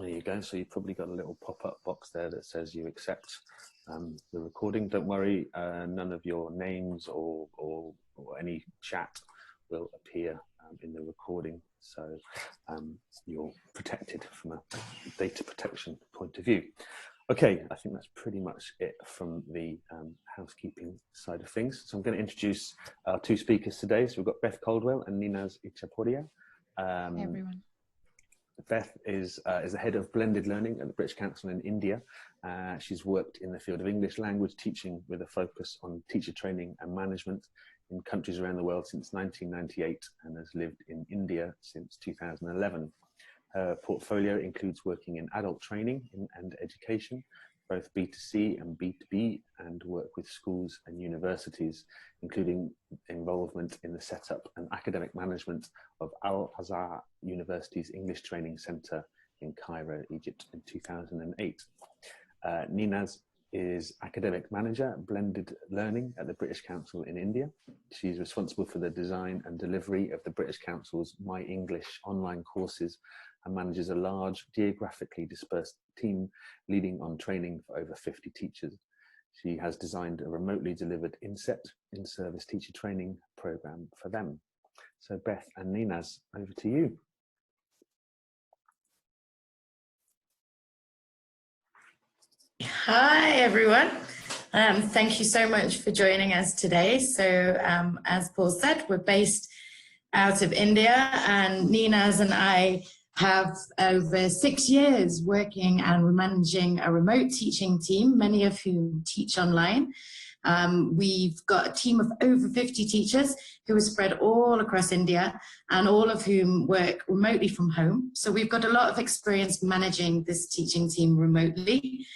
There you go. So you've probably got a little pop-up box there that says you accept the recording. Don't worry, none of your names or any chat will appear in the recording. So you're protected from a data protection point of view. Okay, I think that's pretty much it from the housekeeping side of things. So I'm going to introduce our two speakers today. So we've got Beth Caldwell and Ninaz Ichaporia. Hey everyone. Beth is the head of blended learning at the British Council in India. She's worked in the field of English language teaching with a focus on teacher training and management in countries around the world since 1998 and has lived in India since 2011. Her portfolio includes working in adult training and education, both B2C and B2B, and work with schools and universities, including involvement in the setup and academic management of Al-Azhar University's English Training Centre in Cairo, Egypt in 2008. Ninaz is academic manager, blended learning at the British Council in India. She's responsible for the design and delivery of the British Council's My English online courses and manages a large geographically dispersed team leading on training for over 50 teachers. She has designed a remotely delivered INSET, in-service teacher training program for them. So Beth and Ninaz, over to you. Hi everyone. Thank you so much for joining us today. So as Paul said, we're based out of India, and Ninaz and I have over 6 years working and managing a remote teaching team, many of whom teach online. We've got a team of over 50 teachers who are spread all across India and all of whom work remotely from home. So we've got a lot of experience managing this teaching team remotely.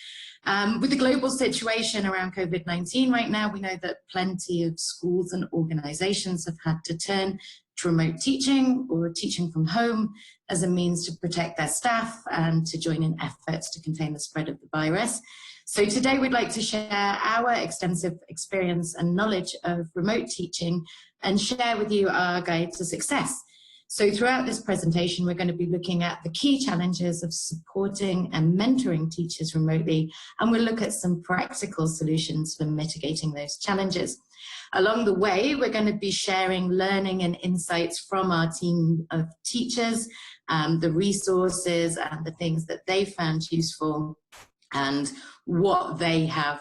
With the global situation around COVID-19 right now, we know that plenty of schools and organizations have had to turn to remote teaching or teaching from home as a means to protect their staff and to join in efforts to contain the spread of the virus. So today we'd like to share our extensive experience and knowledge of remote teaching and share with you our guide to success. So throughout this presentation, we're going to be looking at the key challenges of supporting and mentoring teachers remotely, and we'll look at some practical solutions for mitigating those challenges. Along the way, we're going to be sharing learning and insights from our team of teachers, the resources and the things that they found useful and what they have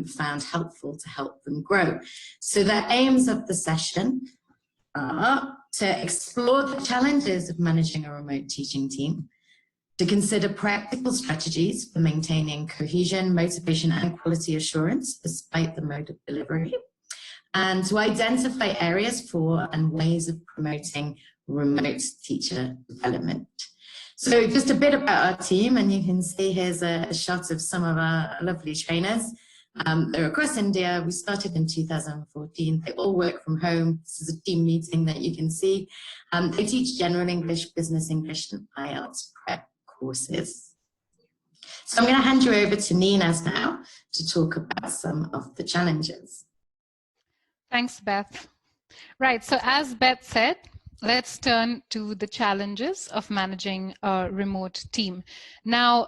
found helpful to help them grow. So the aims of the session are to explore the challenges of managing a remote teaching team, to consider practical strategies for maintaining cohesion, motivation, and quality assurance despite the mode of delivery, and to identify areas for and ways of promoting remote teacher development. So just a bit about our team, and you can see here's a shot of some of our lovely trainers. They're across India. We started in 2014. They all work from home. This is a team meeting that you can see. They teach general English, business English, and IELTS prep courses. So I'm going to hand you over to Ninaz now to talk about some of the challenges. Thanks, Beth. Right, so as Beth said, let's turn to the challenges of managing a remote team. Now,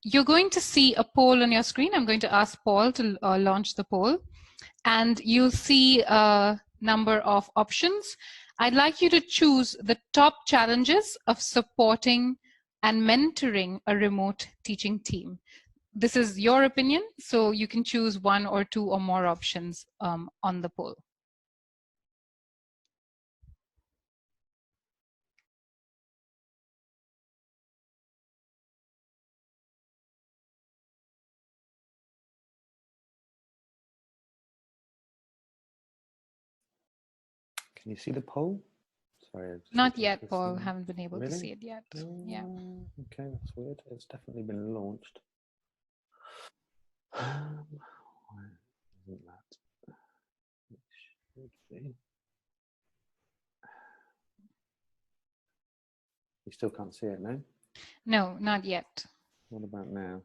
you're going to see a poll on your screen. I'm going to ask Paul to launch the poll, and you'll see a number of options. I'd like you to choose the top challenges of supporting and mentoring a remote teaching team. This is your opinion, so you can choose one or two or more options on the poll. Can you see the poll? Sorry. Not yet, Paul. Haven't been able to see it yet. Yeah. Okay, that's weird. It's definitely been launched. Why isn't that? It should be. You still can't see it now? No, not yet. What about now?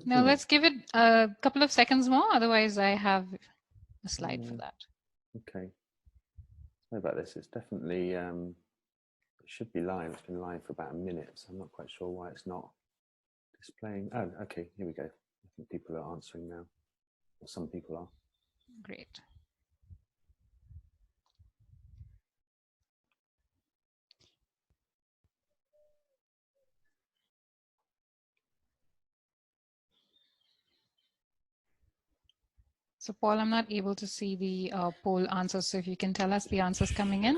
No, let's give it a couple of seconds more. Otherwise, I have a slide for that. Okay. Sorry about this. It's definitely should be live. It's been live for about a minute, so I'm not quite sure why it's not displaying. Oh, okay, here we go. I think people are answering now, or some people are. Great. So Paul, I'm not able to see the poll answers, so if you can tell us the answers coming in.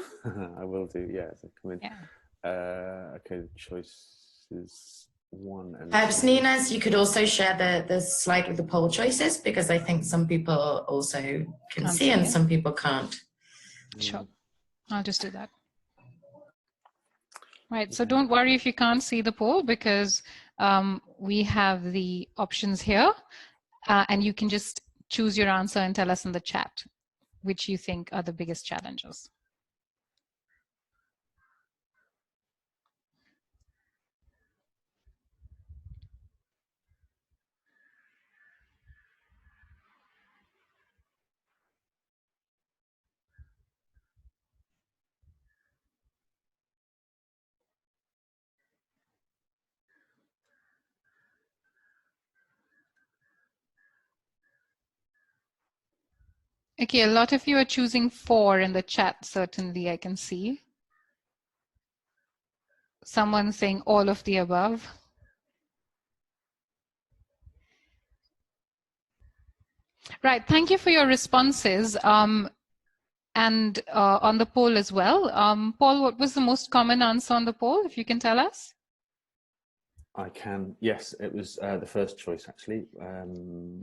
I will do, yeah, as they come in. Yeah. Okay, the choice is 1 and Perhaps 2. Nina's, you could also share the slide with the poll choices, because I think some people also can Can't see and it. some people can't. Sure, I'll just do that. Right, so don't worry if you can't see the poll, because we have the options here, and you can just choose your answer and tell us in the chat which you think are the biggest challenges. Okay, a lot of you are choosing 4 in the chat, certainly I can see. Someone saying all of the above. Right, thank you for your responses. And on the poll as well. Paul, what was the most common answer on the poll, if you can tell us? I can, yes, it was the first choice actually.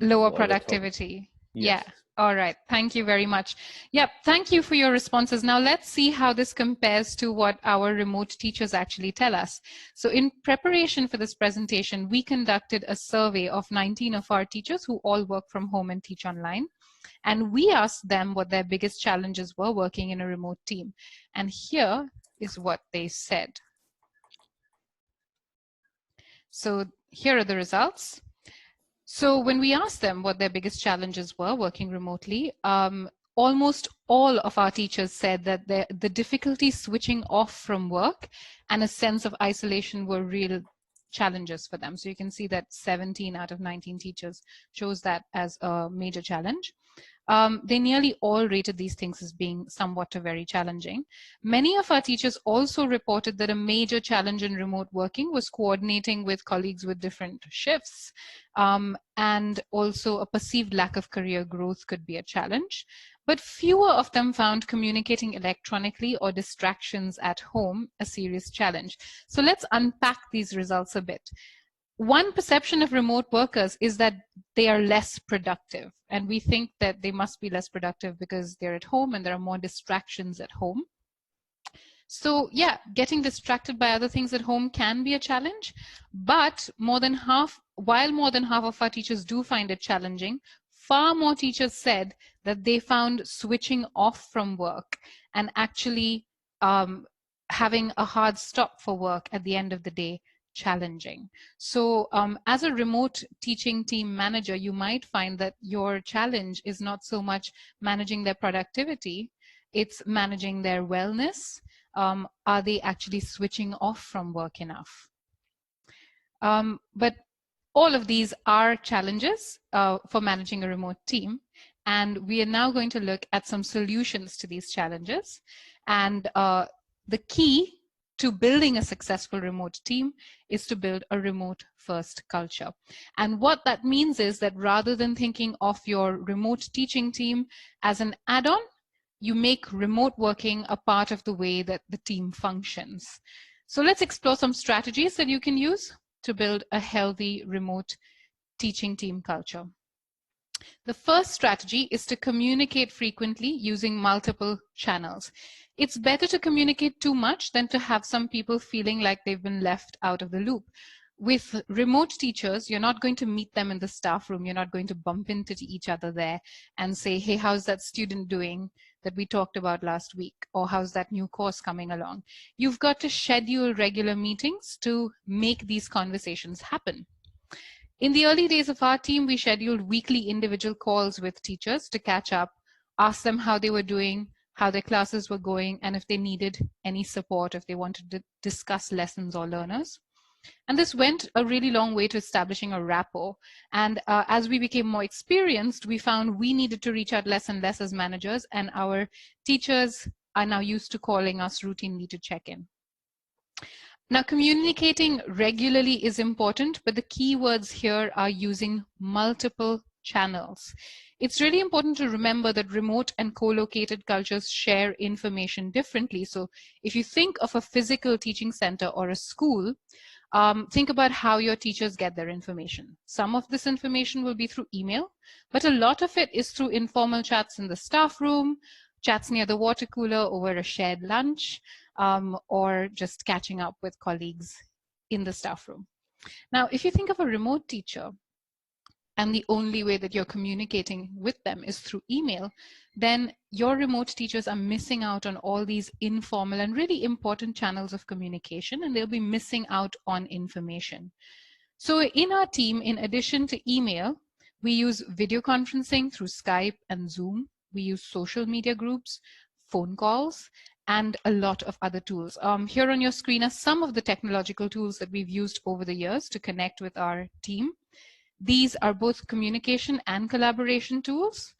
Lower productivity. Yes. Yeah, all right, thank you very much. Yep, thank you for your responses. Now let's see how this compares to what our remote teachers actually tell us. So in preparation for this presentation, we conducted a survey of 19 of our teachers who all work from home and teach online. And we asked them what their biggest challenges were working in a remote team. And here is what they said. So here are the results. So when we asked them what their biggest challenges were working remotely, almost all of our teachers said that the difficulty switching off from work and a sense of isolation were real challenges for them. So you can see that 17 out of 19 teachers chose that as a major challenge. They nearly all rated these things as being somewhat or very challenging. Many of our teachers also reported that a major challenge in remote working was coordinating with colleagues with different shifts, and also a perceived lack of career growth could be a challenge. But fewer of them found communicating electronically or distractions at home a serious challenge. So let's unpack these results a bit. One perception of remote workers is that they are less productive. And we think that they must be less productive because they're at home and there are more distractions at home. So yeah, getting distracted by other things at home can be a challenge, but while more than half of our teachers do find it challenging, far more teachers said that they found switching off from work and actually having a hard stop for work at the end of the day challenging. So as a remote teaching team manager, you might find that your challenge is not so much managing their productivity, it's managing their wellness. Are they actually switching off from work enough? But all of these are challenges for managing a remote team. And we are now going to look at some solutions to these challenges. And the key to building a successful remote team is to build a remote first culture. And what that means is that rather than thinking of your remote teaching team as an add-on, you make remote working a part of the way that the team functions. So let's explore some strategies that you can use to build a healthy remote teaching team culture. The first strategy is to communicate frequently using multiple channels. It's better to communicate too much than to have some people feeling like they've been left out of the loop. With remote teachers, you're not going to meet them in the staff room. You're not going to bump into each other there and say, hey, how's that student doing that we talked about last week? Or how's that new course coming along? You've got to schedule regular meetings to make these conversations happen. In the early days of our team, we scheduled weekly individual calls with teachers to catch up, ask them how they were doing, how their classes were going, and if they needed any support, if they wanted to discuss lessons or learners. And this went a really long way to establishing a rapport. And as we became more experienced, we found we needed to reach out less and less as managers, and our teachers are now used to calling us routinely to check in. Now, communicating regularly is important, but the key words here are using multiple channels. It's really important to remember that remote and co-located cultures share information differently. So if you think of a physical teaching center or a school, think about how your teachers get their information. Some of this information will be through email, but a lot of it is through informal chats in the staff room, chats near the water cooler over a shared lunch, or just catching up with colleagues in the staff room. Now, if you think of a remote teacher, and the only way that you're communicating with them is through email, then your remote teachers are missing out on all these informal and really important channels of communication, and they'll be missing out on information. So in our team, in addition to email, we use video conferencing through Skype and Zoom. We use social media groups, phone calls, and a lot of other tools. Here on your screen are some of the technological tools that we've used over the years to connect with our team. These are both communication and collaboration tools.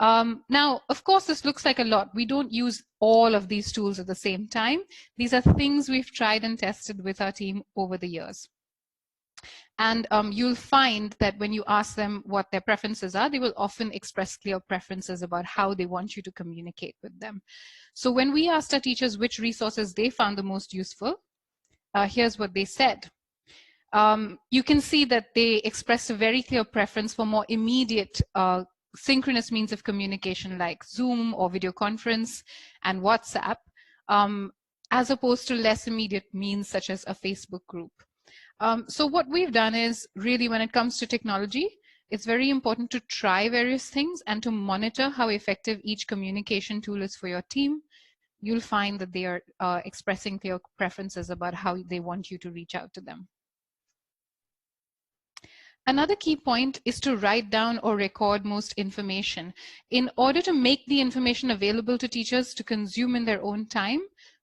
Now, of course, this looks like a lot. We don't use all of these tools at the same time. These are things we've tried and tested with our team over the years. And you'll find that when you ask them what their preferences are, they will often express clear preferences about how they want you to communicate with them. So when we asked our teachers which resources they found the most useful, here's what they said. You can see that they expressed a very clear preference for more immediate synchronous means of communication like Zoom or video conference and WhatsApp, as opposed to less immediate means such as a Facebook group. So what we've done is really, when it comes to technology, it's very important to try various things and to monitor how effective each communication tool is for your team. You'll find that they are expressing clear preferences about how they want you to reach out to them. Another key point is to write down or record most information. In order to make the information available to teachers to consume in their own time,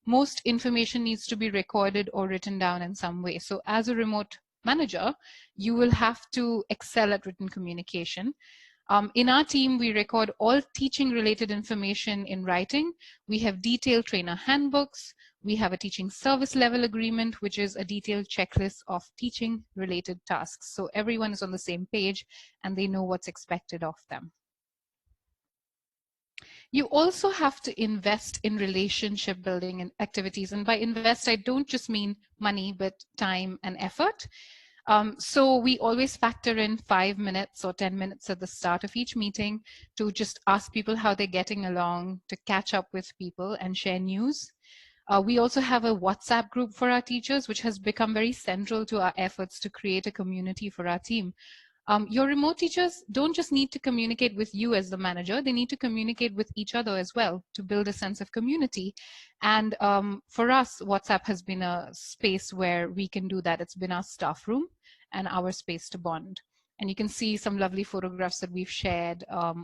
most information needs to be recorded or written down in some way. So as a remote manager, you will have to excel at written communication. In our team, we record all teaching related information in writing. We have detailed trainer handbooks. We have a teaching service level agreement, which is a detailed checklist of teaching related tasks. So everyone is on the same page and they know what's expected of them. You also have to invest in relationship building and activities. And by invest, I don't just mean money, but time and effort. So we always factor in 5 minutes or 10 minutes at the start of each meeting to just ask people how they're getting along, to catch up with people and share news. We also have a WhatsApp group for our teachers, which has become very central to our efforts to create a community for our team. Your remote teachers don't just need to communicate with you as the manager, they need to communicate with each other as well to build a sense of community. And for us, WhatsApp has been a space where we can do that. It's been our staff room and our space to bond. And you can see some lovely photographs that we've shared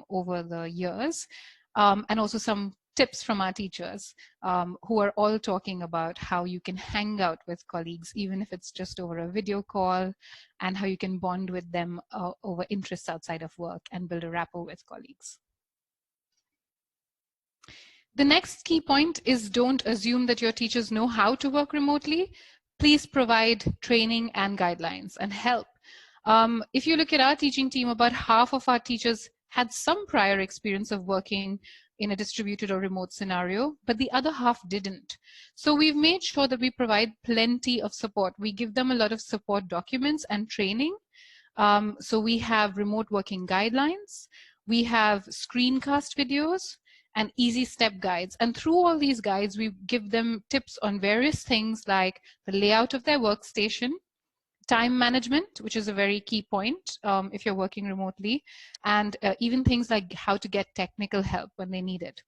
over the years, and also some tips from our teachers who are all talking about how you can hang out with colleagues, even if it's just over a video call, and how you can bond with them over interests outside of work and build a rapport with colleagues. The next key point is don't assume that your teachers know how to work remotely. Please provide training and guidelines and help. If you look at our teaching team, about half of our teachers had some prior experience of working in a distributed or remote scenario, but the other half didn't. So we've made sure that we provide plenty of support. We give them a lot of support documents and training. So we have remote working guidelines, we have screencast videos and easy step guides. And through all these guides, we give them tips on various things like the layout of their workstation, time management, which is a very key point if you're working remotely, and even things like how to get technical help when they need it.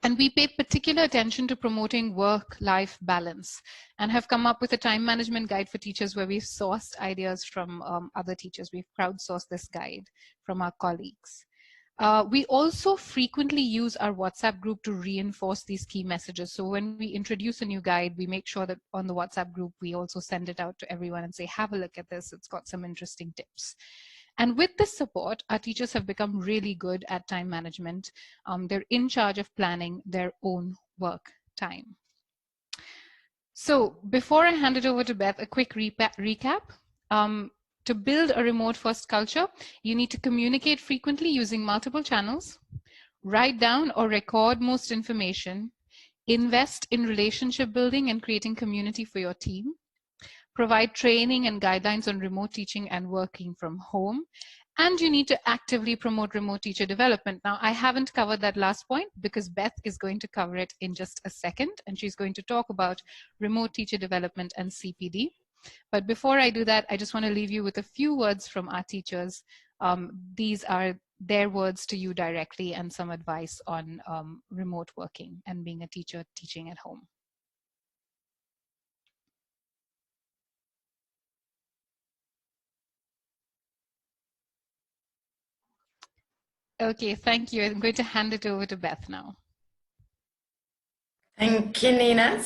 And we pay particular attention to promoting work-life balance and have come up with a time management guide for teachers where we've sourced ideas from other teachers. We've crowdsourced this guide from our colleagues. We also frequently use our WhatsApp group to reinforce these key messages. So when we introduce a new guide, we make sure that on the WhatsApp group, we also send it out to everyone and say, have a look at this. It's got some interesting tips. And with this support, our teachers have become really good at time management. They're in charge of planning their own work time. So before I hand it over to Beth, a quick recap. To build a remote-first culture, you need to communicate frequently using multiple channels, write down or record most information, invest in relationship building and creating community for your team, provide training and guidelines on remote teaching and working from home, and you need to actively promote remote teacher development. Now, I haven't covered that last point because Beth is going to cover it in just a second, and she's going to talk about remote teacher development and CPD. But before I do that, I just want to leave you with a few words from our teachers. These are their words to you directly and some advice on remote working and being a teacher teaching at home. Okay, thank you. I'm going to hand it over to Beth now. Thank you, Nina.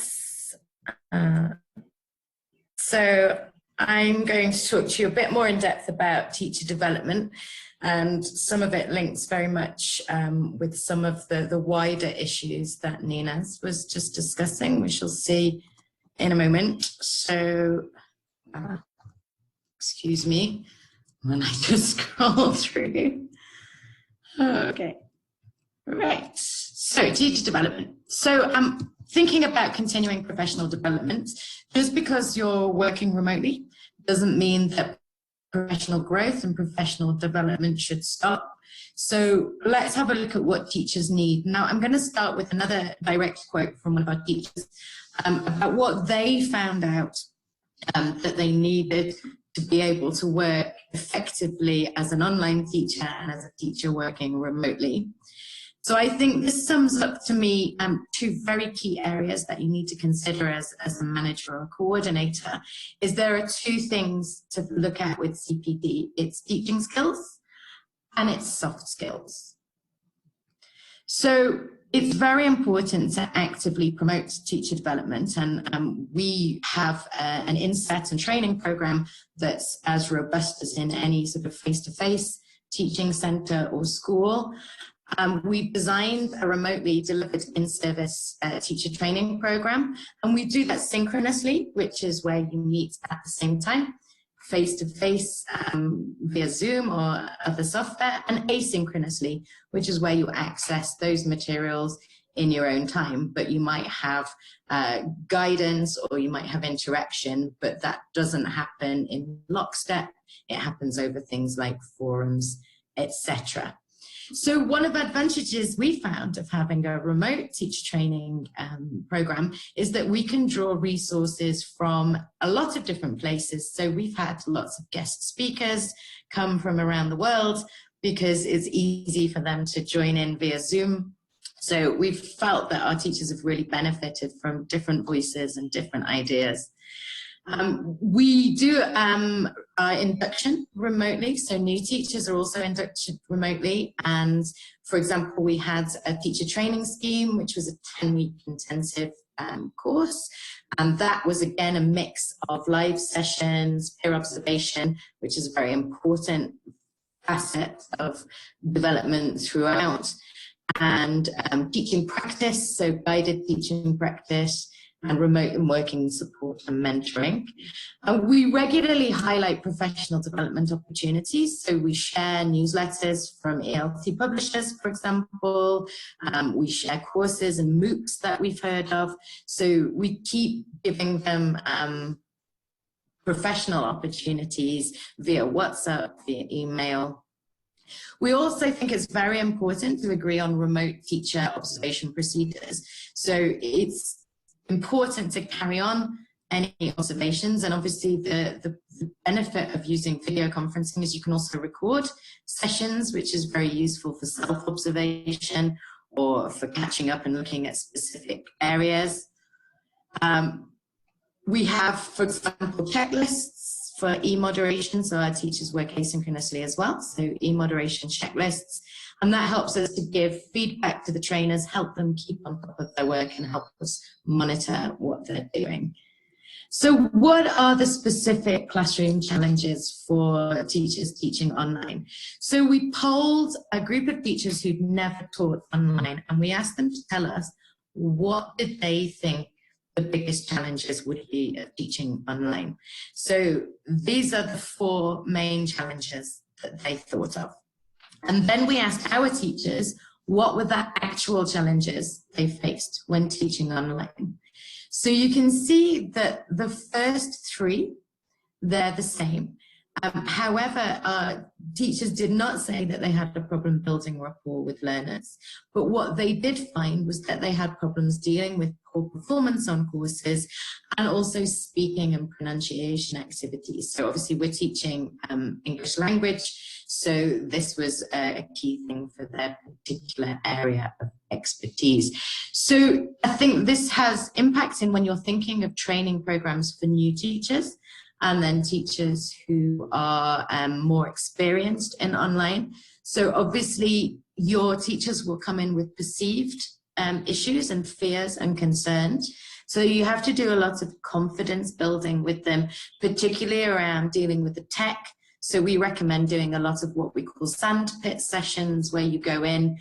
So I'm going to talk to you a bit more in depth about teacher development, and some of it links very much with some of the wider issues that Nina was just discussing, which you'll see in a moment. So, excuse me, when I just scroll through. Okay, right. So teacher development. So I'm thinking about continuing professional development. Just because you're working remotely doesn't mean that professional growth and professional development should stop. So let's have a look at what teachers need. Now, I'm going to start with another direct quote from one of our teachers about what they found out that they needed to be able to work effectively as an online teacher and as a teacher working remotely. So I think this sums up to me two very key areas that you need to consider as a manager or a coordinator. Is there are two things to look at with CPD. It's teaching skills and it's soft skills. So it's very important to actively promote teacher development, and we have an inset and training program that's as robust as in any sort of face-to-face teaching center or school. We've designed a remotely delivered in-service teacher training program, and we do that synchronously, which is where you meet at the same time, face-to-face via Zoom or other software, and asynchronously, which is where you access those materials in your own time, but you might have guidance or you might have interaction, but that doesn't happen in lockstep. It happens over things like forums, etc. So one of the advantages we found of having a remote teacher training program is that we can draw resources from a lot of different places. So we've had lots of guest speakers come from around the world because it's easy for them to join in via Zoom. So we've felt that our teachers have really benefited from different voices and different ideas. We do induction remotely, so new teachers are also inducted remotely. And for example, we had a teacher training scheme, which was a 10-week intensive course. And that was again a mix of live sessions, peer observation, which is a very important facet of development throughout, and teaching practice, so guided teaching practice, and remote and working support and mentoring. We regularly highlight professional development opportunities. So we share newsletters from ELT publishers, for example. We share courses and MOOCs that we've heard of. So we keep giving them professional opportunities via WhatsApp, via email. We also think it's very important to agree on remote teacher observation procedures. So it's important to carry on any observations, and obviously the benefit of using video conferencing is you can also record sessions, which is very useful for self-observation or for catching up and looking at specific areas. We have, for example, checklists for e-moderation, so our teachers work asynchronously as well, so e-moderation checklists. And that helps us to give feedback to the trainers, help them keep on top of their work and help us monitor what they're doing. So what are the specific classroom challenges for teachers teaching online? So we polled a group of teachers who'd never taught online, and we asked them to tell us what did they think the biggest challenges would be of teaching online. So these are the 4 main challenges that they thought of. And then we asked our teachers what were the actual challenges they faced when teaching online. So you can see that the first 3, they're the same. However, teachers did not say that they had a problem building rapport with learners, but what they did find was that they had problems dealing with poor performance on courses and also speaking and pronunciation activities. So obviously we're teaching English language, so this was a key thing for their particular area of expertise. So I think this has impact in when you're thinking of training programs for new teachers, and then teachers who are more experienced in online. So obviously your teachers will come in with perceived issues and fears and concerns. So you have to do a lot of confidence building with them, particularly around dealing with the tech. So we recommend doing a lot of what we call sandpit sessions, where you go in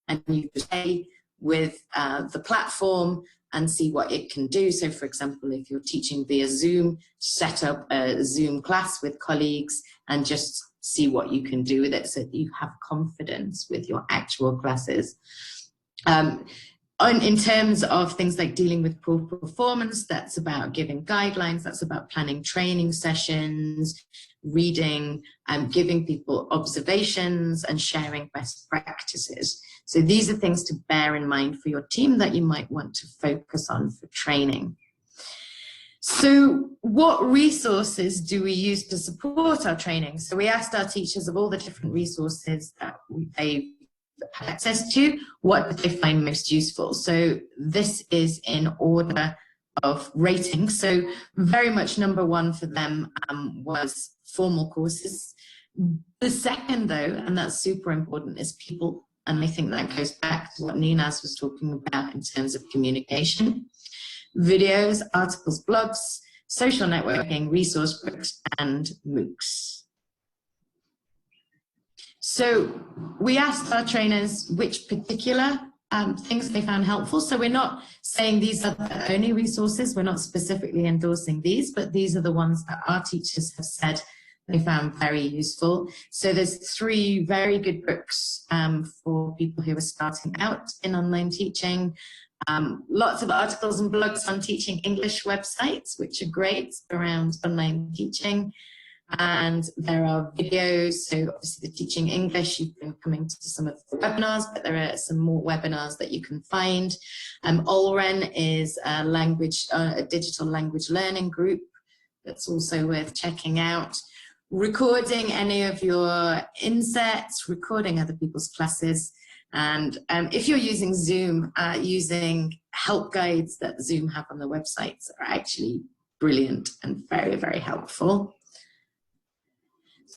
and you play with the platform and see what it can do. So for example, if you're teaching via Zoom, set up a Zoom class with colleagues and just see what you can do with it so that you have confidence with your actual classes. In terms of things like dealing with poor performance, that's about giving guidelines, that's about planning training sessions, reading, giving people observations and sharing best practices. So these are things to bear in mind for your team that you might want to focus on for training. So what resources do we use to support our training? So we asked our teachers of all the different resources that they had access to, what did they find most useful? So this is in order of rating. So very much number 1 for them was formal courses. The second though, and that's super important, is people. And I think that goes back to what Ninaz was talking about in terms of communication. Videos, articles, blogs, social networking, resource books, and MOOCs. So we asked our trainers which particular things they found helpful. So we're not saying these are the only resources, we're not specifically endorsing these, but these are the ones that our teachers have said they found very useful. So there's 3 very good books for people who are starting out in online teaching. Lots of articles and blogs on teaching English websites, which are great around online teaching. And there are videos, so obviously the Teaching English, you've been coming to some of the webinars, but there are some more webinars that you can find. Olren is a digital language learning group that's also worth checking out. Recording any of your insets, recording other people's classes, and if you're using Zoom, using help guides that Zoom have on the websites are actually brilliant and very, very helpful.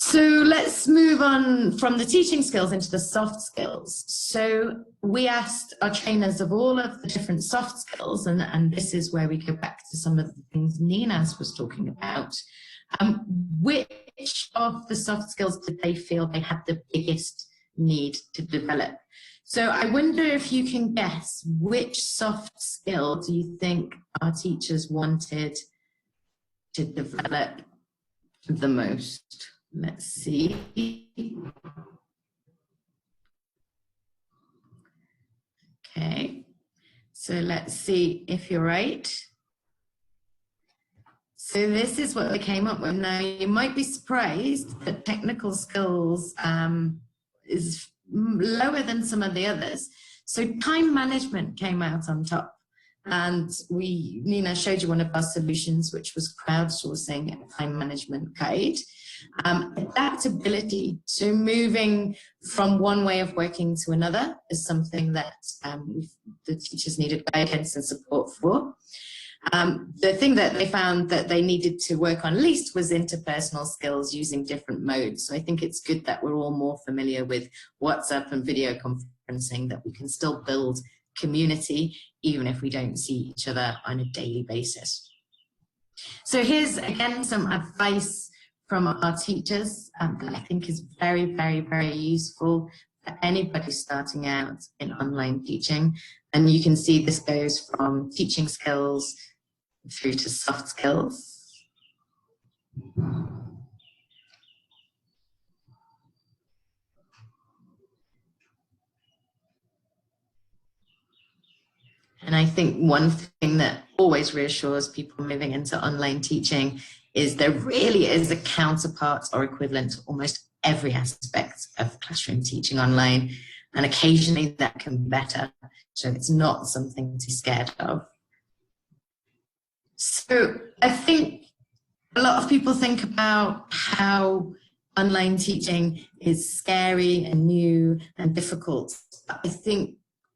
So let's move on from the teaching skills into the soft skills. So we asked our trainers of all of the different soft skills, and this is where we go back to some of the things Ninaz was talking about. Which of the soft skills did they feel they had the biggest need to develop? So I wonder if you can guess, which soft skill do you think our teachers wanted to develop the most? Let's see. Okay, so let's see if you're right. So this is what they came up with. Now, you might be surprised that technical skills is lower than some of the others. So time management came out on top. And Nina showed you one of our solutions, which was crowdsourcing a time management guide. Adaptability, so moving from one way of working to another is something that the teachers needed guidance and support for. The thing that they found that they needed to work on least was interpersonal skills using different modes. So I think it's good that we're all more familiar with WhatsApp and video conferencing, that we can still build community even if we don't see each other on a daily basis. So here's again some advice from our teachers that I think is very, very, very useful for anybody starting out in online teaching. And you can see this goes from teaching skills through to soft skills. And I think one thing that always reassures people moving into online teaching is there really is a counterpart or equivalent to almost every aspect of classroom teaching online, and occasionally that can be better. So it's not something to be scared of. So I think a lot of people think about how online teaching is scary and new and difficult. But I think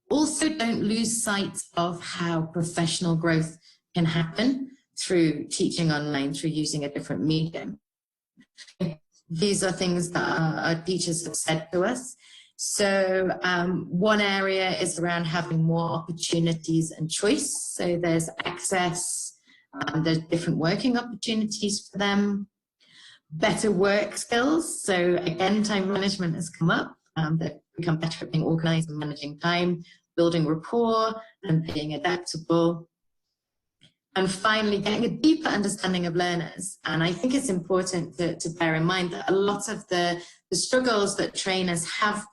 also don't lose sight of how professional growth can happen through teaching online, through using a different medium. These are things that our teachers have said to us. So one area is around having more opportunities and choice. So there's access, there's different working opportunities for them, better work skills. So again, time management has come up. They've become better at being organized and managing time, building rapport and being adaptable. And finally, getting a deeper understanding of learners. And I think it's important to bear in mind that a lot of the struggles that trainers have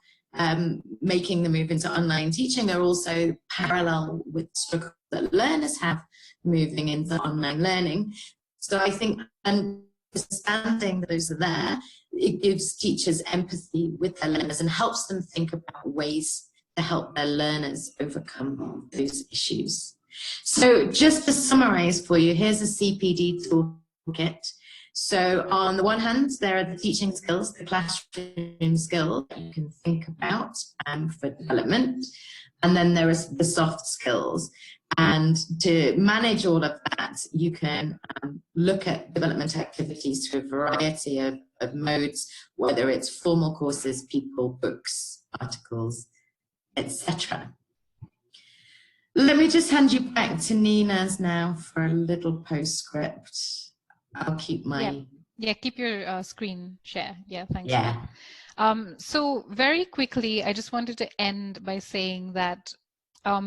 making the move into online teaching are also parallel with struggles that learners have moving into online learning. So I think understanding those are there, it gives teachers empathy with their learners and helps them think about ways to help their learners overcome those issues. So just to summarize for you, here's a CPD toolkit. So on the one hand, there are the teaching skills, the classroom skills that you can think about for development. And then there is the soft skills. And to manage all of that, you can look at development activities through a variety of modes, whether it's formal courses, people, books, articles, etc. Let me just hand you back to Nina's now for a little postscript. I'll keep my... Yeah, keep your screen share. Yeah, thanks. Yeah. So very quickly, I just wanted to end by saying that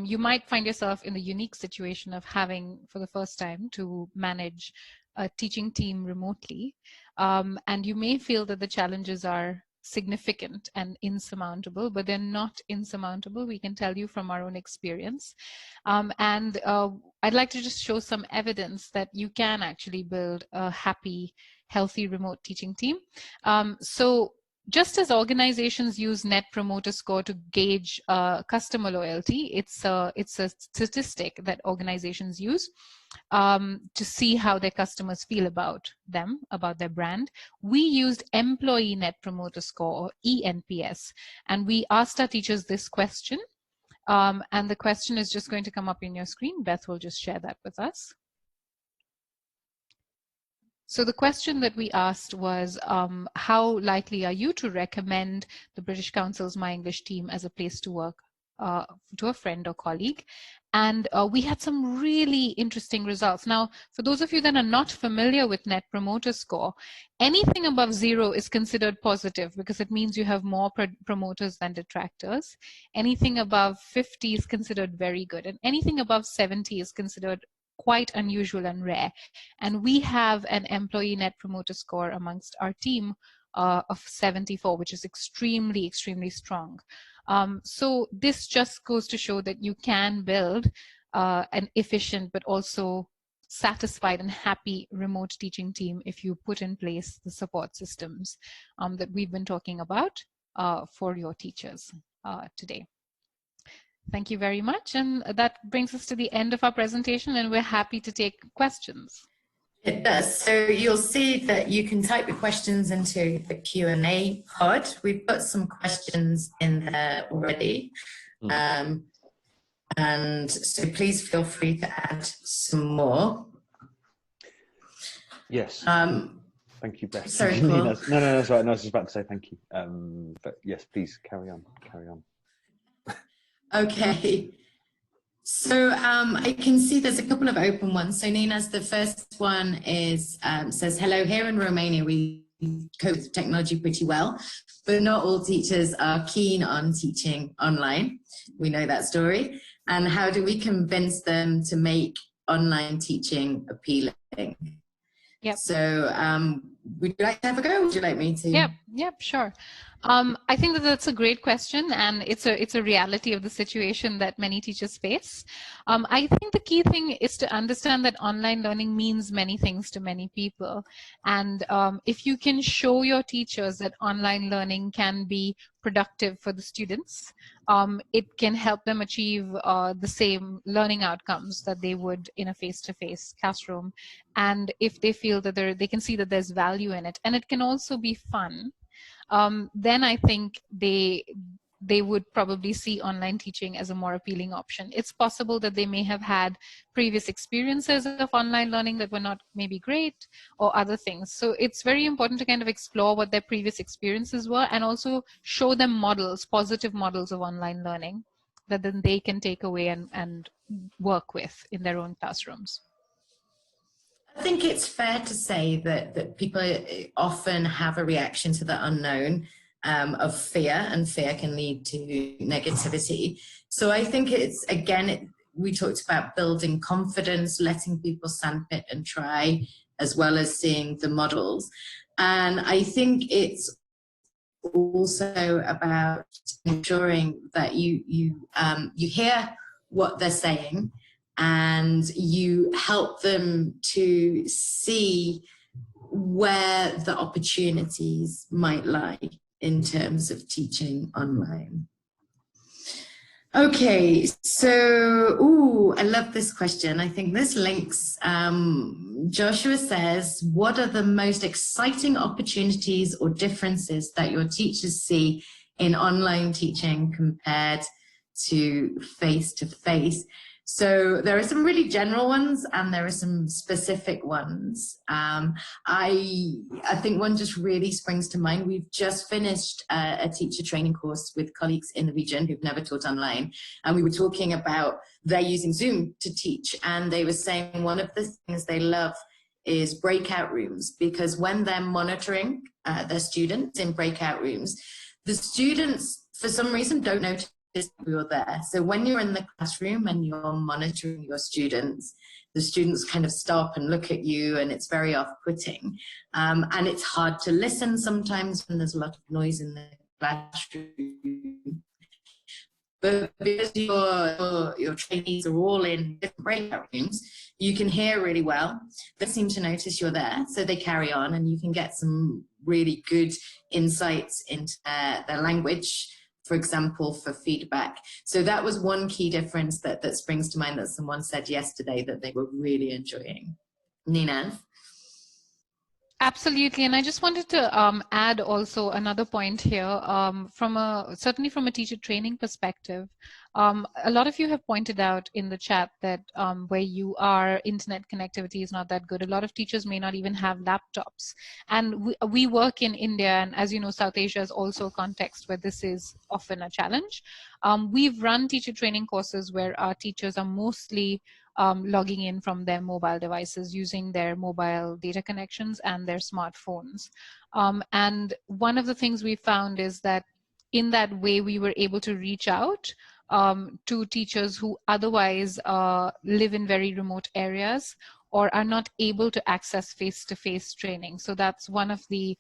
you might find yourself in the unique situation of having, for the first time, to manage a teaching team remotely. And you may feel that the challenges are significant and insurmountable, but they're not insurmountable. We can tell you from our own experience. And I'd like to just show some evidence that you can actually build a happy, healthy remote teaching team. So just as organizations use Net Promoter Score to gauge customer loyalty, it's a statistic that organizations use to see how their customers feel about them, about their brand. We used Employee Net Promoter Score, or ENPS, and we asked our teachers this question. And the question is just going to come up in your screen. Beth will just share that with us. So the question that we asked was, how likely are you to recommend the British Council's My English team as a place to work to a friend or colleague? And we had some really interesting results. Now, for those of you that are not familiar with Net Promoter Score, anything above 0 is considered positive because it means you have more promoters than detractors. Anything above 50 is considered very good, and anything above 70 is considered quite unusual and rare. And we have an employee Net Promoter Score amongst our team of 74, which is extremely, extremely strong. So this just goes to show that you can build an efficient but also satisfied and happy remote teaching team if you put in place the support systems that we've been talking about for your teachers today. Thank you very much. And that brings us to the end of our presentation, and we're happy to take questions. It does. So you'll see that you can type your questions into the Q&A pod. We've got some questions in there already. And so please feel free to add some more. Yes. Thank you, Beth. Sorry, No, Paul. no, that's right. No, I was just about to say thank you. But yes, please carry on. Okay. So I can see there's a couple of open ones. So Nina's, the first one is says, hello, here in Romania we cope with technology pretty well, but not all teachers are keen on teaching online. We know that story. And how do we convince them to make online teaching appealing? Yep. So would you like to have a go? Would you like me to? Yep, sure. I think that that's a great question, and it's a reality of the situation that many teachers face. I think the key thing is to understand that online learning means many things to many people. And if you can show your teachers that online learning can be productive for the students, it can help them achieve the same learning outcomes that they would in a face-to-face classroom. And if they feel that they can see that there's value in it, and it can also be fun, then I think they would probably see online teaching as a more appealing option. It's possible that they may have had previous experiences of online learning that were not maybe great, or other things. So it's very important to kind of explore what their previous experiences were, and also show them models, positive models of online learning that then they can take away and work with in their own classrooms. I think it's fair to say that people often have a reaction to the unknown of fear, and fear can lead to negativity. So I think it's, again, we talked about building confidence, letting people sandpit and try, as well as seeing the models. And I think it's also about ensuring that you hear what they're saying, and you help them to see where the opportunities might lie in terms of teaching online. Okay, so, I love this question. I think this links, Joshua says, what are the most exciting opportunities or differences that your teachers see in online teaching compared to face-to-face? So there are some really general ones, and there are some specific ones. I think one just really springs to mind. We've just finished a teacher training course with colleagues in the region who've never taught online, and we were talking about they're using Zoom to teach, and they were saying one of the things they love is breakout rooms, because when they're monitoring their students in breakout rooms, the students for some reason don't notice you're there. So when you're in the classroom and you're monitoring your students, the students kind of stop and look at you, and it's very off-putting. And it's hard to listen sometimes when there's a lot of noise in the classroom. But because your trainees are all in different breakout rooms, you can hear really well. They seem to notice you're there, so they carry on, and you can get some really good insights into their language, for example, for feedback. So that was one key difference that springs to mind that someone said yesterday that they were really enjoying. Nina? Absolutely, and I just wanted to add also another point here. Certainly from a teacher training perspective, a lot of you have pointed out in the chat that where you are, internet connectivity is not that good. A lot of teachers may not even have laptops, and we work in India, and as you know, South Asia is also a context where this is often a challenge. We've run teacher training courses where our teachers are mostly logging in from their mobile devices, using their mobile data connections and their smartphones. And one of the things we found is that in that way we were able to reach out to teachers who otherwise live in very remote areas or are not able to access face-to-face training. So that's one of the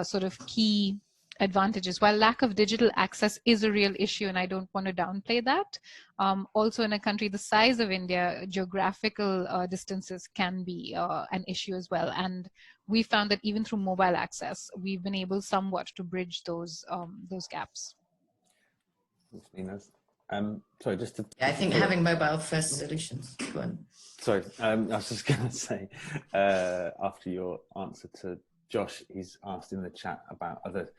sort of key advantages. While lack of digital access is a real issue, and I don't want to downplay that, also in a country the size of India, geographical distances can be an issue as well. And we found that even through mobile access, we've been able somewhat to bridge those gaps. Thanks, Nina. Sorry, just to... Yeah, I think having mobile first solutions. Go on. Sorry, I was just going to say, after your answer to Josh, he's asked in the chat about other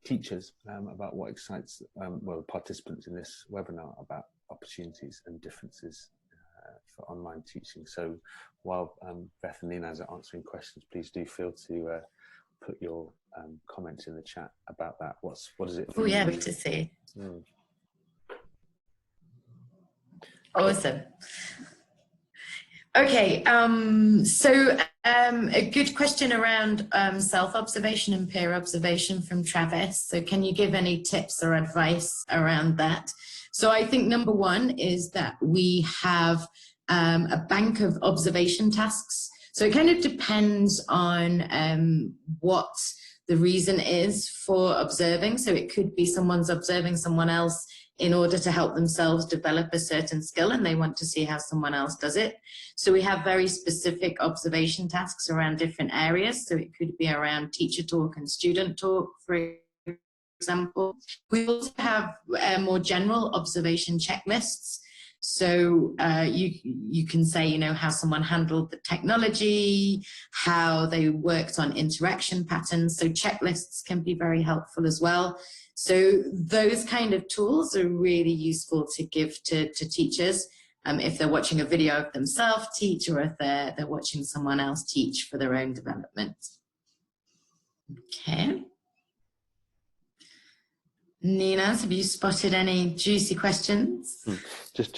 teachers about what excites well, participants in this webinar about opportunities and differences for online teaching. So while Beth and Ninaz are answering questions, please do feel to put your comments in the chat about that. What is it? Oh yeah, good to see. Awesome. Okay, so a good question around self-observation and peer observation from Travis. So can you give any tips or advice around that? So I think number one is that we have a bank of observation tasks. So it kind of depends on what the reason is for observing. So it could be someone's observing someone else in order to help themselves develop a certain skill and they want to see how someone else does it. So we have very specific observation tasks around different areas. So it could be around teacher talk and student talk, for example. We also have more general observation checklists. So you can say, you know, how someone handled the technology, how they worked on interaction patterns. So checklists can be very helpful as well. So those kind of tools are really useful to give to teachers if they're watching a video of themselves teach, or if they're watching someone else teach for their own development. Okay. Ninaz, have you spotted any juicy questions?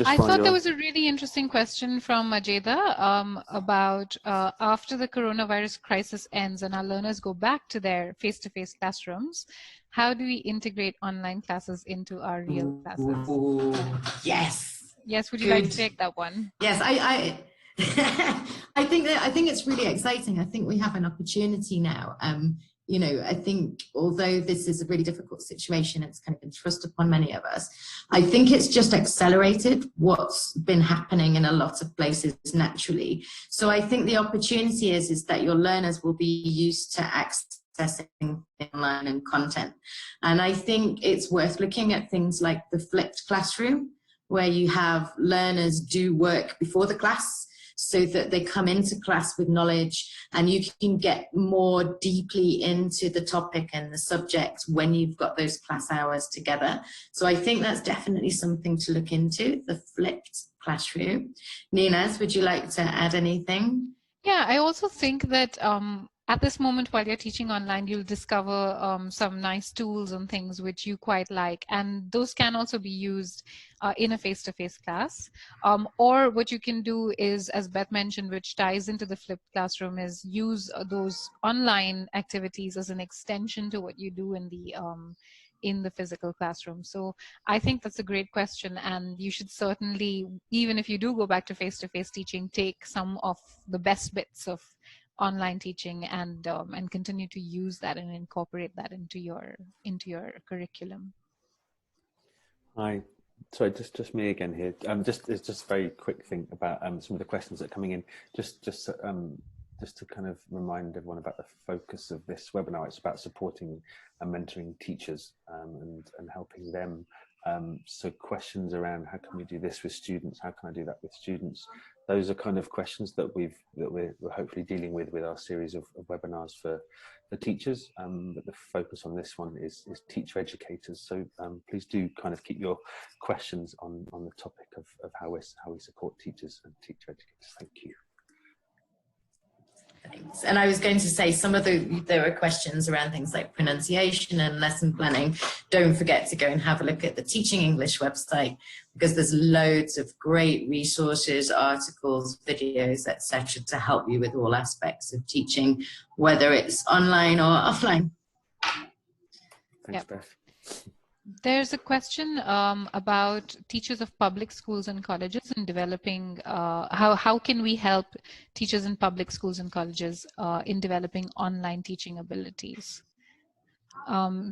I thought there was a really interesting question from Ajeda about after the coronavirus crisis ends and our learners go back to their face-to-face classrooms, how do we integrate online classes into our real classes? Ooh, yes. Yes, would you like to take that one? Yes, I I think it's really exciting. I think we have an opportunity now. You know, I think although this is a really difficult situation, it's kind of been thrust upon many of us. I think it's just accelerated what's been happening in a lot of places naturally. So I think the opportunity is that your learners will be used to accessing online and content. And I think it's worth looking at things like the flipped classroom, where you have learners do work before the class, so that they come into class with knowledge and you can get more deeply into the topic and the subject when you've got those class hours together. So I think that's definitely something to look into, the flipped classroom. Ninaz, would you like to add anything? Yeah, I also think that at this moment, while you're teaching online, you'll discover some nice tools and things which you quite like. And those can also be used in a face-to-face class. Or what you can do is, as Beth mentioned, which ties into the flipped classroom, is use those online activities as an extension to what you do in the physical classroom. So I think that's a great question, and you should certainly, even if you do go back to face-to-face teaching, take some of the best bits of online teaching and continue to use that and incorporate that into your curriculum. Hi, sorry, just me again here. It's just a very quick thing about some of the questions that are coming in. Just to kind of remind everyone about the focus of this webinar. It's about supporting and mentoring teachers and helping them. So questions around how can we do this with students? How can I do that with students? Those are kind of questions that we're hopefully dealing with our series of webinars for the teachers. But the focus on this one is teacher educators. So please do kind of keep your questions on the topic of how we support teachers and teacher educators. Thank you. Thanks. And I was going to say there were questions around things like pronunciation and lesson planning. Don't forget to go and have a look at the Teaching English website, because there's loads of great resources, articles, videos, etc. to help you with all aspects of teaching, whether it's online or offline. Thanks, Beth. There's a question about teachers of public schools and colleges in developing, how can we help teachers in public schools and colleges in developing online teaching abilities?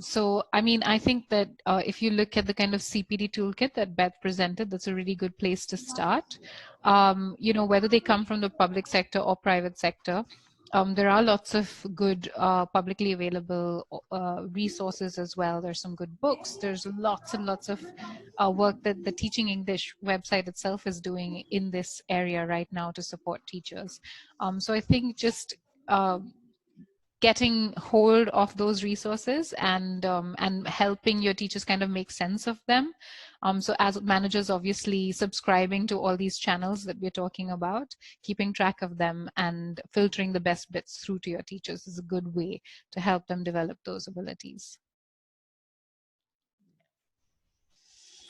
So, I mean, I think that if you look at the kind of CPD toolkit that Beth presented, that's a really good place to start. You know, whether they come from the public sector or private sector, there are lots of good publicly available resources as well. There's some good books. There's lots and lots of work that the Teaching English website itself is doing in this area right now to support teachers. So I think just getting hold of those resources and helping your teachers kind of make sense of them. So as managers, obviously subscribing to all these channels that we're talking about, keeping track of them and filtering the best bits through to your teachers is a good way to help them develop those abilities.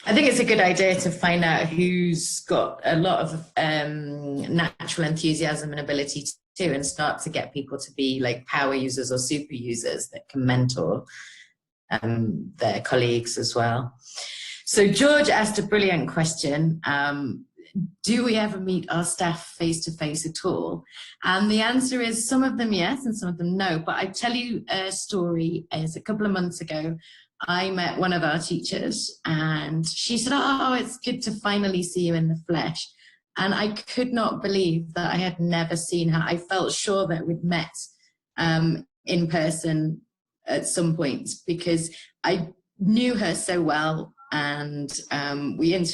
I think it's a good idea to find out who's got a lot of natural enthusiasm and ability to, and start to get people to be like power users or super users that can mentor their colleagues as well. So George asked a brilliant question. Do we ever meet our staff face-to-face at all? And the answer is some of them yes and some of them no. But I tell you a story. Is a couple of months ago, I met one of our teachers and she said, oh, it's good to finally see you in the flesh. And I could not believe that I had never seen her. I felt sure that we'd met in person at some point because I knew her so well, and we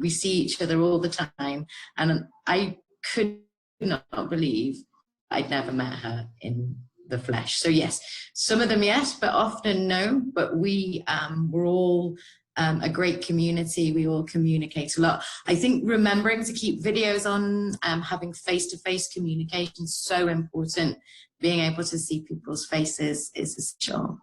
see each other all the time, and I could not believe I'd never met her in the flesh. So yes, some of them yes, but often no. But we're all a great community. We all communicate a lot. I think remembering to keep videos on, having face-to-face communication is so important. Being able to see people's faces is essential.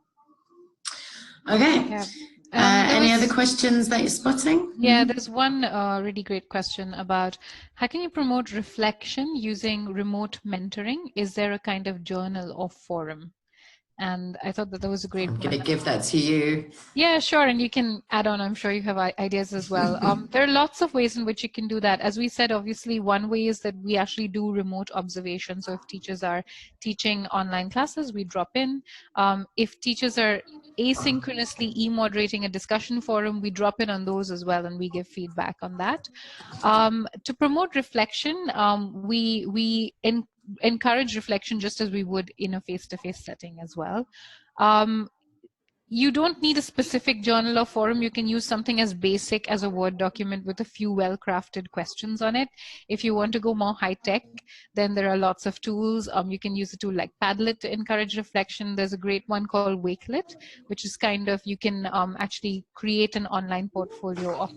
Okay. Yeah. Any other questions that you're spotting? Yeah, there's one really great question about how can you promote reflection using remote mentoring? Is there a kind of journal or forum? And I thought that was a great one. I'm going to give that to you. Yeah, sure. And you can add on. I'm sure you have ideas as well. There are lots of ways in which you can do that. As we said, obviously, one way is that we actually do remote observation. So if teachers are teaching online classes, we drop in. If teachers are asynchronously e-moderating a discussion forum, we drop in on those as well, and we give feedback on that. To promote reflection, we encourage reflection just as we would in a face-to-face setting as well. You don't need a specific journal or forum. You can use something as basic as a Word document with a few well-crafted questions on it. If you want to go more high-tech, then there are lots of tools. You can use a tool like Padlet to encourage reflection. There's a great one called Wakelet, which is kind of, you can actually create an online portfolio of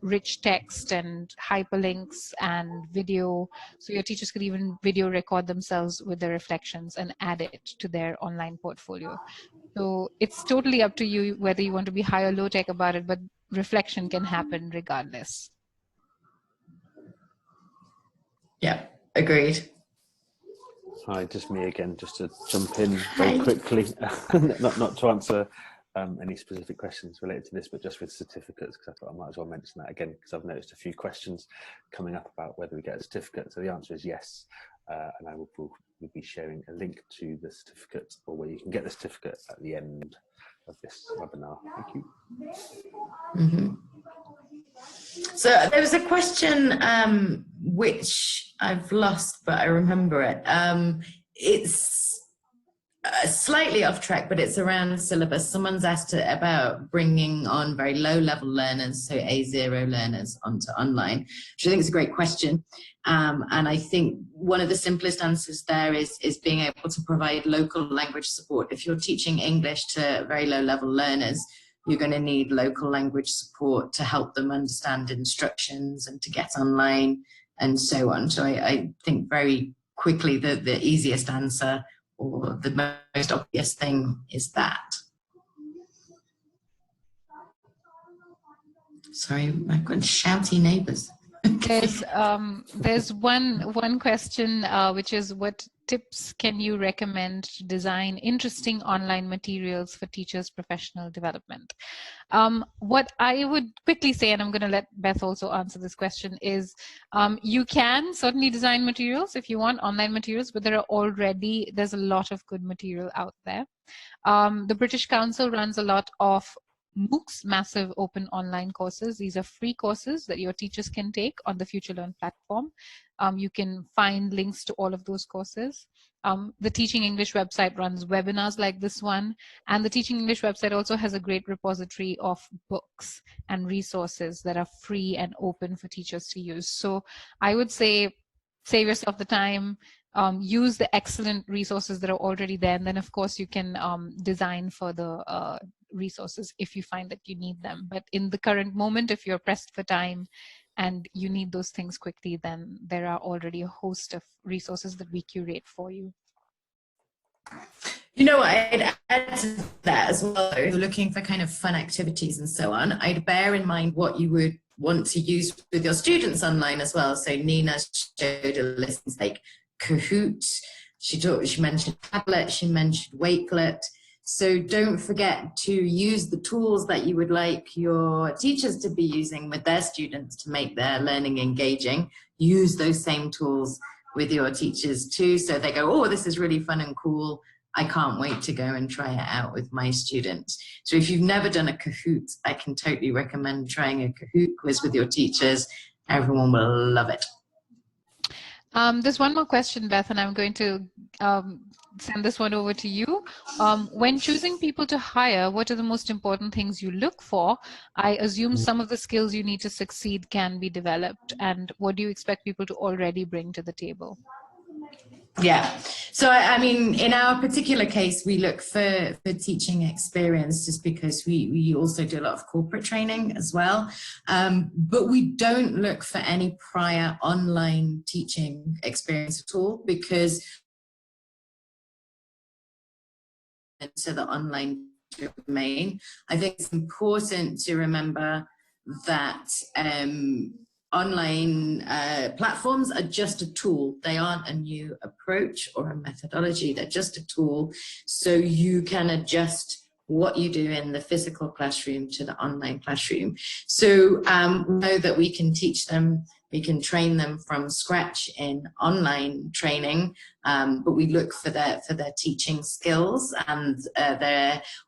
rich text and hyperlinks and video. So your teachers could even video record themselves with their reflections and add it to their online portfolio. So it's totally up to you whether you want to be high or low tech about it, but reflection can happen regardless. Yeah, agreed. Hi, just me again, just to jump in very quickly, not to answer any specific questions related to this, but just with certificates, because I thought I might as well mention that again, because I've noticed a few questions coming up about whether we get a certificate. So the answer is yes, and I will be sharing a link to the certificate, or where you can get the certificate at the end of this webinar. Thank you. Mm-hmm. So there was a question which I've lost, but I remember it. It's slightly off track, but it's around syllabus. Someone's asked about bringing on very low-level learners, so A0 learners, onto online, which I think is a great question. And I think one of the simplest answers there is being able to provide local language support. If you're teaching English to very low-level learners, you're going to need local language support to help them understand instructions and to get online and so on. So I think very quickly the easiest answer, or the most obvious thing, is that. Sorry, I've got shouty neighbors. There's one question, which is, what tips can you recommend to design interesting online materials for teachers' professional development? What I would quickly say, and I'm going to let Beth also answer this question, is you can certainly design materials if you want, online materials, but there's a lot of good material out there. The British Council runs a lot of MOOCs, massive open online courses. These are free courses that your teachers can take on the FutureLearn platform. You can find links to all of those courses. The Teaching English website runs webinars like this one, and the Teaching English website also has a great repository of books and resources that are free and open for teachers to use. So I would say, save yourself the time, use the excellent resources that are already there, and then of course you can design further resources if you find that you need them. But in the current moment, if you're pressed for time and you need those things quickly, then there are already a host of resources that we curate for you. You know what, I'd add to that as well. If you're looking for kind of fun activities and so on, I'd bear in mind what you would want to use with your students online as well. So Nina showed a list like Kahoot, she mentioned Padlet, she mentioned Wakelet. So don't forget to use the tools that you would like your teachers to be using with their students to make their learning engaging. Use those same tools with your teachers too, so they go, oh, this is really fun and cool. I can't wait to go and try it out with my students. So if you've never done a Kahoot, I can totally recommend trying a Kahoot quiz with your teachers. Everyone will love it. There's one more question, Beth, and I'm going to send this one over to you. When choosing people to hire, what are the most important things you look for? I assume some of the skills you need to succeed can be developed. And what do you expect people to already bring to the table? Yeah, so I mean, in our particular case, we look for teaching experience just because we also do a lot of corporate training as well. But we don't look for any prior online teaching experience at all, because into the online domain, I think it's important to remember that online platforms are just a tool. They aren't a new approach or a methodology. They're just a tool. So you can adjust what you do in the physical classroom to the online classroom. So we know that we can teach them, we can train them from scratch in online training, but we look for their teaching skills, and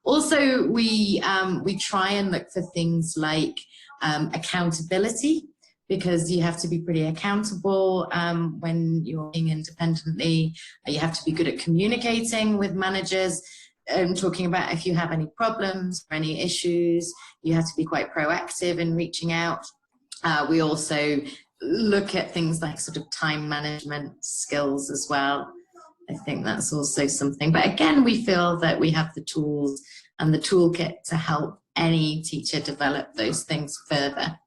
also we try and look for things like accountability, because you have to be pretty accountable when you're working independently. You have to be good at communicating with managers, talking about if you have any problems or any issues. You have to be quite proactive in reaching out. We also look at things like sort of time management skills as well. I think that's also something. But again, we feel that we have the tools and the toolkit to help any teacher develop those things further.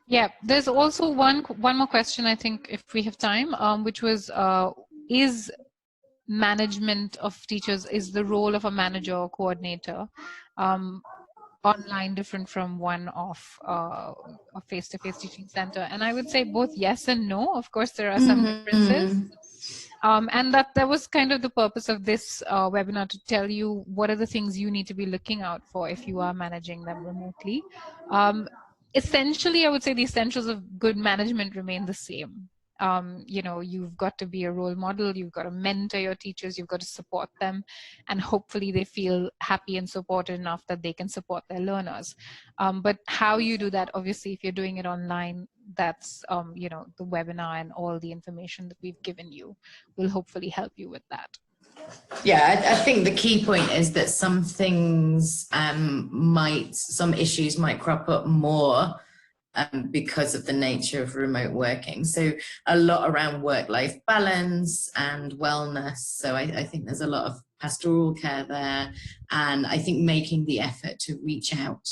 Yeah, there's also one more question, I think, if we have time, which was, is management of teachers, is the role of a manager or coordinator online different from one of a face-to-face teaching center? And I would say both yes and no. Of course, there are some differences. And that was kind of the purpose of this webinar, to tell you what are the things you need to be looking out for if you are managing them remotely. Essentially, I would say the essentials of good management remain the same. You know, you've got to be a role model, you've got to mentor your teachers, you've got to support them, and hopefully they feel happy and supported enough that they can support their learners. But how you do that, obviously, if you're doing it online, that's, you know, the webinar and all the information that we've given you will hopefully help you with that. Yeah, I think the key point is that some things some issues might crop up more because of the nature of remote working. So a lot around work-life balance and wellness. So I think there's a lot of pastoral care there. And I think making the effort to reach out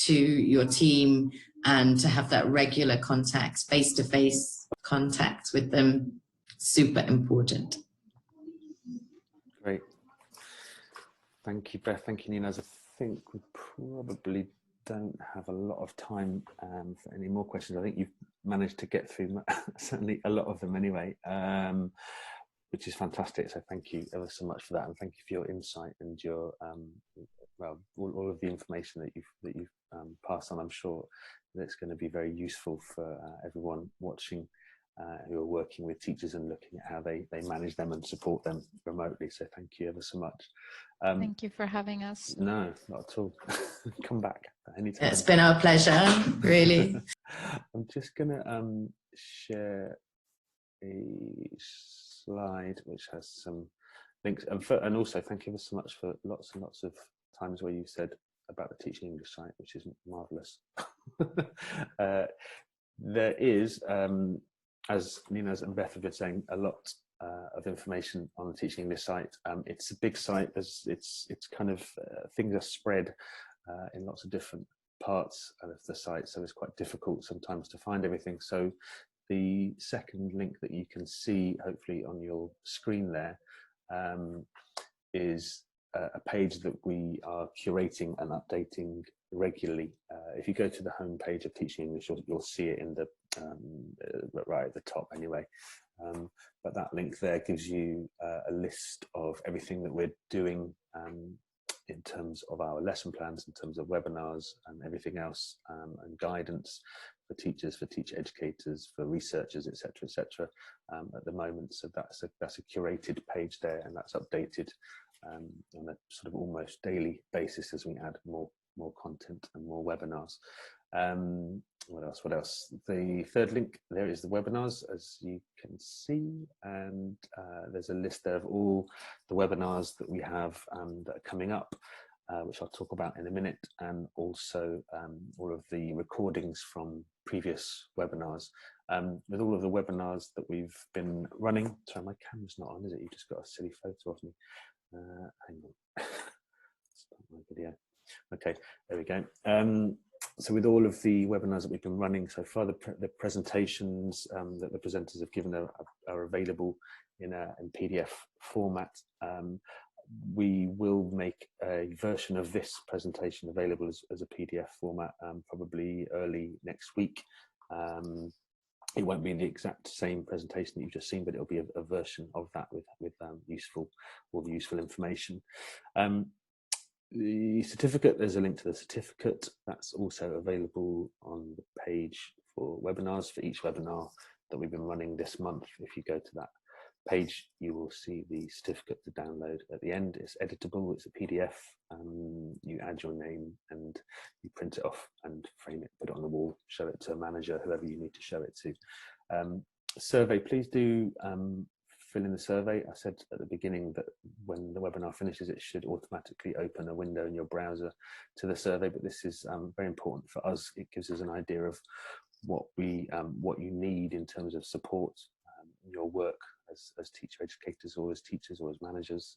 to your team and to have that regular contact, face-to-face contact with them, super important. Great. Thank you, Beth. Thank you, Nina. I think we probably don't have a lot of time for any more questions. I think you've managed to get through certainly a lot of them anyway, which is fantastic. So thank you ever so much for that, and thank you for your insight and your well, all of the information that you've passed on. I'm sure that's going to be very useful for everyone watching who are working with teachers and looking at how they manage them and support them remotely. So thank you ever so much. Thank you for having us. No, not at all. Come back anytime. It's been our pleasure, really. I'm just going to share a slide which has some links. And also thank you ever so much for lots and lots of times where you said about the Teaching English site, which is marvellous. There is as Nina's and Beth have been saying, a lot of information on the Teaching English site. It's a big site. It's kind of things are spread in lots of different parts of the site, so it's quite difficult sometimes to find everything. So the second link that you can see, hopefully on your screen there, is a page that we are curating and updating regularly. If you go to the home page of Teaching English, you'll see it in the right at the top anyway. But that link there gives you a list of everything that we're doing in terms of our lesson plans, in terms of webinars and everything else, and guidance for teachers, for teacher educators, for researchers, etc., at the moment. So that's a curated page there, and that's updated on a sort of almost daily basis as we add more content and more webinars. What else? The third link there is the webinars, as you can see, and there's a list there of all the webinars that we have that are coming up, which I'll talk about in a minute, and also all of the recordings from previous webinars. With all of the webinars that we've been running, sorry, my camera's not on, is it? You just got a silly photo of me. Hang on, start my video. Okay, there we go. So with all of the webinars that we've been running so far, the presentations that the presenters have given are available in PDF format. We will make a version of this presentation available as a PDF format probably early next week. It won't be the exact same presentation that you've just seen, but it'll be a version of that with all the useful information. The certificate, there's a link to the certificate that's also available on the page for webinars, for each webinar that we've been running this month. If you go to that page, you will see the certificate to download at the end. It's editable, it's a PDF. You add your name and you print it off and frame it, put it on the wall, show it to a manager, whoever you need to show it to. Survey, please do fill in the survey. I said at the beginning that when the webinar finishes, it should automatically open a window in your browser to the survey, but this is very important for us. It gives us an idea of what you need in terms of support in your work as teacher educators or as teachers or as managers,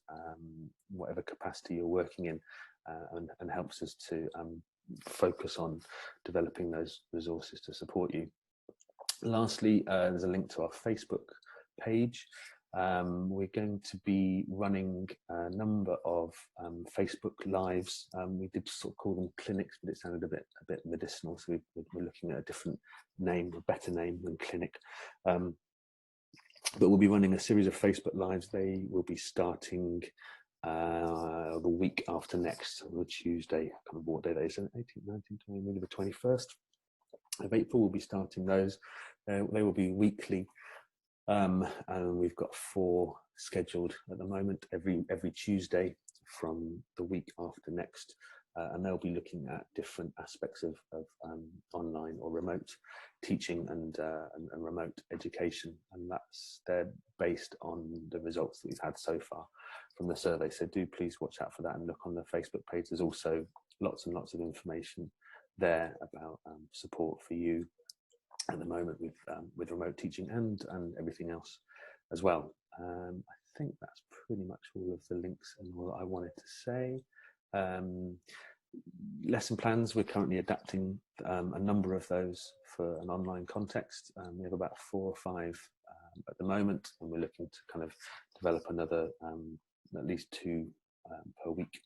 whatever capacity you're working in, and helps us to focus on developing those resources to support you. Lastly, there's a link to our Facebook page. We're going to be running a number of Facebook lives. We did sort of call them clinics, but it sounded a bit medicinal, so we're looking at a different name, a better name than clinic. But we'll be running a series of Facebook lives. They will be starting the week after next, on Tuesday. I can't remember what day that is, 18th, 19th, 20th, maybe the 21st of April. We'll be starting those. They will be weekly. And we've got 4 scheduled at the moment, every Tuesday from the week after next, and they'll be looking at different aspects of online or remote teaching and remote education, and they're based on the results that we've had so far from the survey. So do please watch out for that and look on the Facebook page. There's also lots and lots of information there about support for you at the moment with remote teaching and everything else as well. I think that's pretty much all of the links and all that I wanted to say. Lesson plans, we're currently adapting a number of those for an online context. We have about 4 or 5 at the moment, and we're looking to kind of develop another at least 2 per week.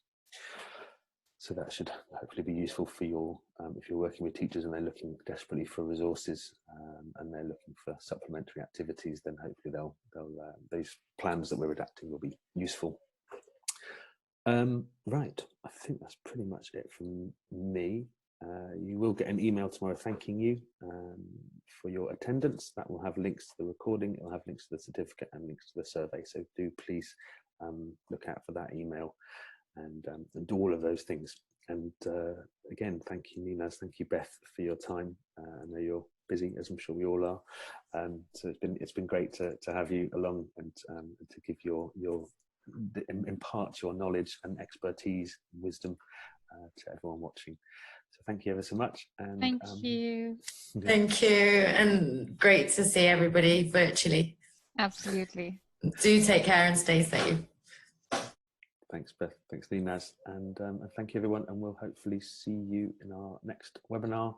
So that should hopefully be useful for your, if you're working with teachers and they're looking desperately for resources and they're looking for supplementary activities, then hopefully those plans that we're adapting will be useful. Right, I think that's pretty much it from me. You will get an email tomorrow thanking you for your attendance. That will have links to the recording, it will have links to the certificate and links to the survey. So do please look out for that email. And do all of those things. And again, thank you, Nina. Thank you, Beth, for your time. I know you're busy, as I'm sure we all are. So it's been great to have you along and to give impart your knowledge and expertise and wisdom to everyone watching. So thank you ever so much. And Thank you. Thank you, and great to see everybody virtually. Absolutely. Do take care and stay safe. Thanks, Beth. Thanks, Ninaz. And thank you, everyone. And we'll hopefully see you in our next webinar,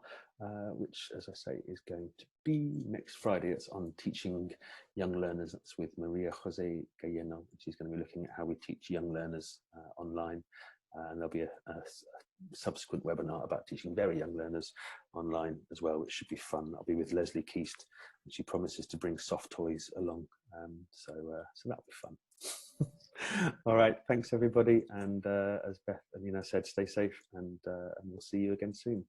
which, as I say, is going to be next Friday. It's on teaching young learners. That's with Maria Jose Galleno. She's going to be looking at how we teach young learners online. And there'll be a subsequent webinar about teaching very young learners online as well, which should be fun. I'll be with Leslie Keast, and she promises to bring soft toys along. So that'll be fun. All right, thanks everybody, and as Beth and Nina said, stay safe, and we'll see you again soon.